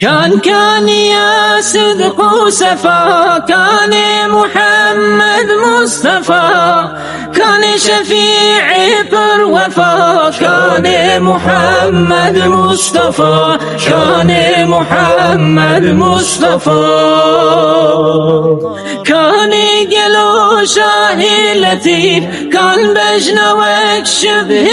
كان يا صدق وسفا، كان محمد مصطفى، كان شفيع بر وفا، كان محمد مصطفى، كان محمد مصطفى. كان قلو شاهي لطيف، كان بجنوك شبه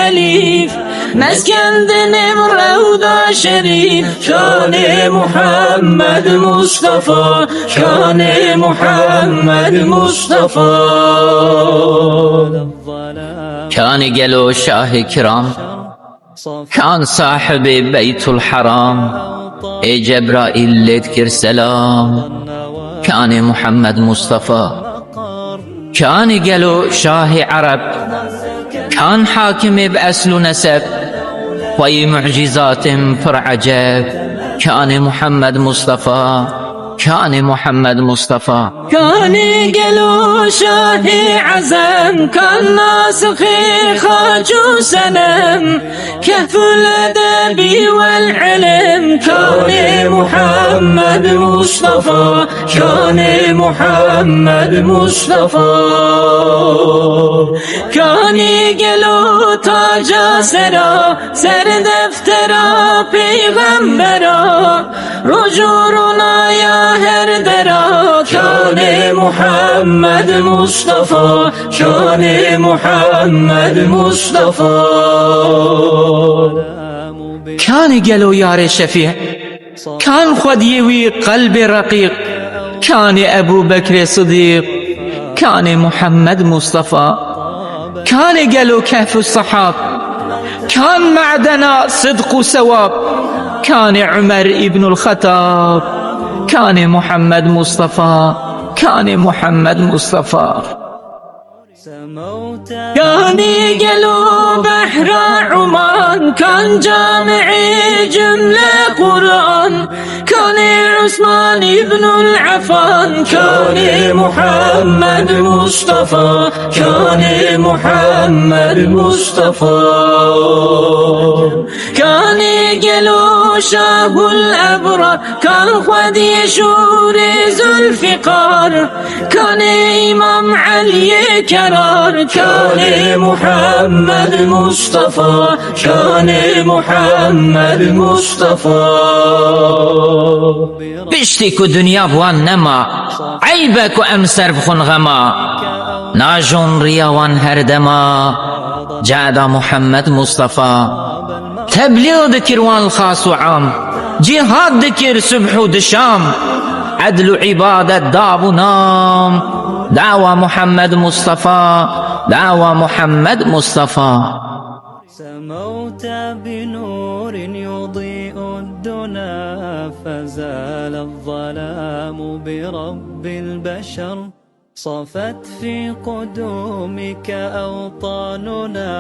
أليف، مسكن دنم روضة شريف، كان محمد مصطفى، كان محمد مصطفى. كان قلو شاه كرام، كان صاحب بيت الحرام، اي جبرائيل لتكر سلام، كان محمد مصطفى. كان قلو شاه عرب، كان حاكم بأسل نسب، وي معجزات پر عجب، كان محمد مصطفى، كان محمد مصطفى. كان قلو شاه عزم، كان ناسخي خاج وسنم، كهف الأدب والعلم، كان محمد مصطفى، كان محمد مصطفى. كان قلو تاج سرا، سر دفترا پیغمبرا، رجورنا يا هر درا، كان محمد مصطفى، كان محمد مصطفى. كان قالوا يا شفيع، كان خديوي قلب رقيق، كان أبو بكر صديق، كان محمد مصطفى. كان قالوا كهف الصحاب، كان معدنا صدق وسواب، كان عمر ابن الخطاب، كان محمد مصطفى، كان محمد مصطفى. كان قلو بحر عمان، كان جامعي جملة قرآن، كان عثمان ابن العفان، كان محمد مصطفى، كان محمد مصطفى. كان قلو شاه الأبرار، كان خدي شور ذو الفقار، كان إمام علي كرار، كان محمد مصطفى، كان محمد مصطفى. بشتك دنيا بوان نما، عيبك وأمسر بخن غما، ناجون رياوان هردما، جاد محمد مصطفى. تبليغ ذكر وان الخاص وعام، جهاد ذكر سبح ودشام، عدل عبادة داب ونام، دعوة محمد مصطفى، دعوة محمد مصطفى. سموت بنور يضيء الدنا، فزال الظلام برب البشر، صفت في قدومك أوطاننا.